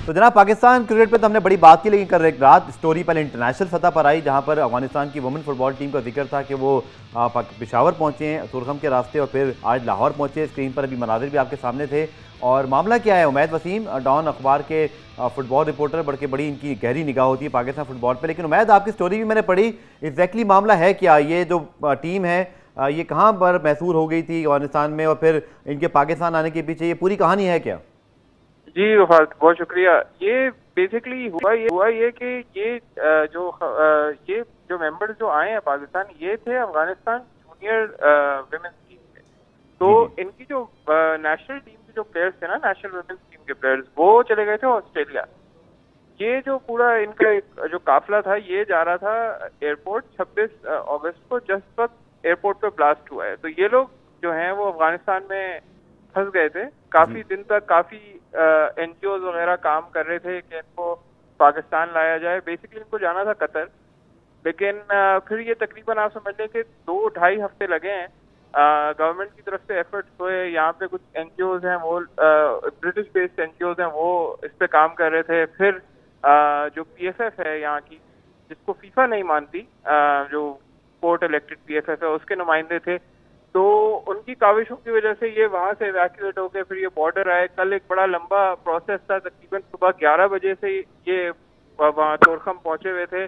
तो जनाब पाकिस्तान क्रिकेट पे तो हमने बड़ी बात की, लेकिन कल एक रात स्टोरी पहले इंटरनेशनल सतह पर आई जहां पर अफगानिस्तान की वुमेन फुटबॉल टीम का जिक्र था कि वो पेशावर पहुंचे हैं तुरखम के रास्ते और फिर आज लाहौर पहुंचे। स्क्रीन पर अभी मनाजिर भी आपके सामने थे। और मामला क्या है, उमैद वसीम डॉन अखबार के फुटबॉल रिपोर्टर, बड़ी इनकी गहरी निगाह होती है पाकिस्तान फुटबॉल पर। लेकिन उमैद, आपकी स्टोरी भी मैंने पढ़ी, एग्जैक्टली मामला है क्या? ये जो टीम है ये कहाँ पर महसूर हो गई थी अफगानिस्तान में, और फिर इनके पाकिस्तान आने के पीछे ये पूरी कहानी है क्या? जी वफात, बहुत शुक्रिया। ये बेसिकली हुआ ये कि ये जो मेंबर्स जो आए हैं पाकिस्तान, ये थे अफगानिस्तान जूनियर विमेंस टीम के। तो इनकी जो नेशनल टीम के जो प्लेयर्स थे ना, नेशनल विमेंस टीम के प्लेयर्स, वो चले गए थे ऑस्ट्रेलिया। ये जो पूरा इनका जो काफिला था ये जा रहा था एयरपोर्ट 26 अगस्त को, जस्ट वक्त एयरपोर्ट पे ब्लास्ट हुआ है। तो ये लोग जो हैं वो अफगानिस्तान में फंस गए थे। काफी दिन तक काफी एनजीओ वगैरह काम कर रहे थे कि इनको पाकिस्तान लाया जाए। बेसिकली इनको जाना था कतर, लेकिन फिर ये तकरीबन आप समझ लें कि 2-2.5 हफ्ते लगे हैं। गवर्नमेंट की तरफ से एफर्ट्स हुए, यहाँ पे कुछ एनजीओज हैं वो ब्रिटिश बेस्ड एनजीओज हैं वो इस पे काम कर रहे थे। फिर जो पीएफएफ है यहाँ की, जिसको फीफा नहीं मानती, जो कोर्ट इलेक्टेड पीएफएफ है, उसके नुमाइंदे थे। तो उनकी काविशों की वजह से ये वहां से इवैक्यूएट होकर फिर ये बॉर्डर आए। कल एक बड़ा लंबा प्रोसेस था, तकरीबन सुबह 11 बजे से ये वहाँ तोरखम पहुंचे हुए थे।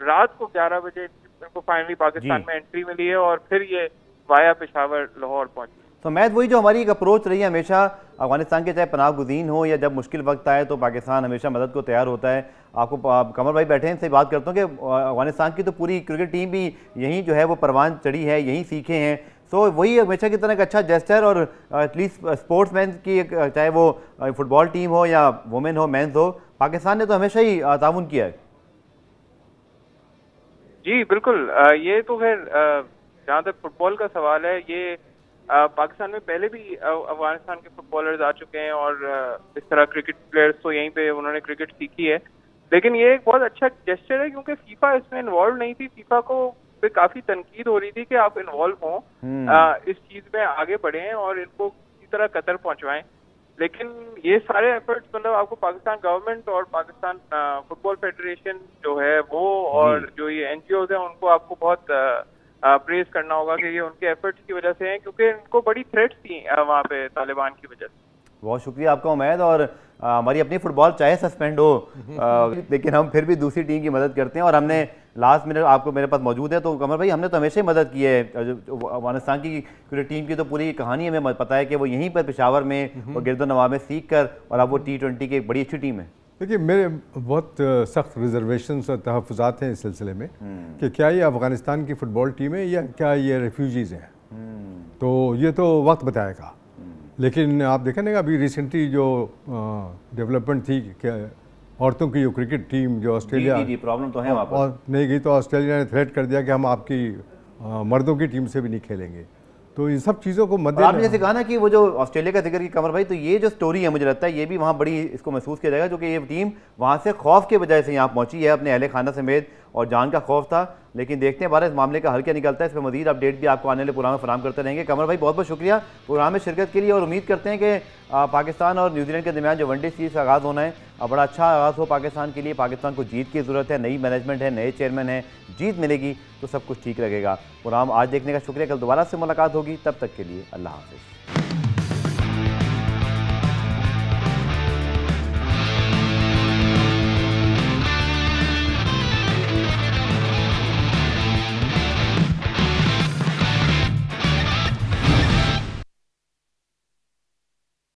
रात को 11 बजे इनको फाइनली पाकिस्तान में एंट्री मिली है और फिर ये वाया पेशावर लाहौर पहुंचे। तो मैथ वही जो हमारी एक अप्रोच रही है हमेशा अफगानिस्तान के, चाहे पनाह गुज़ीन हो या जब मुश्किल वक्त आए तो पाकिस्तान हमेशा मदद को तैयार होता है। आपको कमर भाई बैठे हैं, इनसे बात करता हूँ कि अफगानिस्तान की तो पूरी क्रिकेट टीम भी यहीं जो है वो परवान चढ़ी है, यहीं सीखे हैं। सो वही हमेशा की तरह एक अच्छा जेस्चर और एटलीस्ट स्पोर्ट्समैन की, चाहे वो फुटबॉल टीम हो या वुमेन हो मेंस हो, पाकिस्तान ने तो हमेशा ही ताउन किया है। जी बिल्कुल। ये तो फिर जहाँ तक फुटबॉल का सवाल है, ये पाकिस्तान में पहले भी अफगानिस्तान के फुटबॉलर्स आ चुके हैं और इस तरह क्रिकेट प्लेयर्स तो यहीं पे उन्होंने क्रिकेट सीखी है। लेकिन ये एक बहुत अच्छा जेस्चर है क्योंकि फीफा इसमें इन्वॉल्व नहीं थी। फीफा को पे काफी तनकीद हो रही थी कि आप इन्वॉल्व हों, इस चीज में आगे बढ़ें और इनको किसी तरह कतर पहुंचवाएं। लेकिन ये सारे एफर्ट्स मतलब आपको पाकिस्तान गवर्नमेंट और पाकिस्तान फुटबॉल फेडरेशन जो है वो और जो ये एनजीओज हैं उनको आपको बहुत प्रेज करना होगा कि ये उनके एफर्ट्स की वजह से हैं, क्योंकि इनको बड़ी थ्रेट्स थी वहाँ पे तालिबान की वजह से। बहुत शुक्रिया आपका उमैद। और हमारी अपनी फुटबॉल चाहे सस्पेंड हो लेकिन हम फिर भी दूसरी टीम की मदद करते हैं। और हमने लास्ट मिनट आपको मेरे पास मौजूद है, तो कमर भाई हमने तो हमेशा ही मदद की है अफगानिस्तान की क्रिकेट टीम की। तो पूरी कहानी हमें पता है कि वो यहीं पर पेशावर में और गिरदोनवाब में सीख कर, और अब वो T20 की एक बड़ी अच्छी टीम है। देखिए, मेरे बहुत सख्त रिजर्वेशंस और तहफ़्फ़ुज़ात हैं इस सिलसिले में कि क्या ये अफ़गानिस्तान की फ़ुटबॉल टीम है या क्या ये रेफ्यूजीज़ हैं। तो ये तो वक्त बताएगा। लेकिन आप देखें ना, अभी रिसेंटली जो डेवलपमेंट थी कि औरतों की जो क्रिकेट टीम जो ऑस्ट्रेलिया प्रॉब्लम तो है वहाँ पर, और नहीं गई तो ऑस्ट्रेलिया ने थ्रेट कर दिया कि हम आपकी मर्दों की टीम से भी नहीं खेलेंगे। तो इन सब चीज़ों को आपने जैसे कहा ना कि वो जो ऑस्ट्रेलिया का जिक्र की कमर भाई, तो ये जो स्टोरी है मुझे लगता है ये भी वहाँ बड़ी इसको महसूस किया जाएगा, क्योंकि ये टीम वहाँ से खौफ के वजह से यहाँ पहुँची है, अपने अहले खाना समेत, और जान का खौफ था। लेकिन देखते हैं बारह इस मामले का हल क्या निकलता है। इस पर मजीद अपडेट भी आपको आने वाले प्रोग्राम में फराम करते रहेंगे। कमर भाई बहुत बहुत शुक्रिया प्रोग्राम में शिरकत के लिए, और उम्मीद करते हैं कि पाकिस्तान और न्यूजीलैंड के दरमियान जो वनडे सीरीज का आगाज़ होना है बड़ा अच्छा आगाज़ हो पाकिस्तान के लिए। पाकिस्तान को जीत की ज़रूरत है, नई मैनेजमेंट है, नए चेयरमैन है, जीत मिलेगी तो सब कुछ ठीक लगेगा। प्रोग्राम आज देखने का शुक्रिया। कल दोबारा से मुलाकात होगी, तब तक के लिए अल्लाह हाफ़िज़।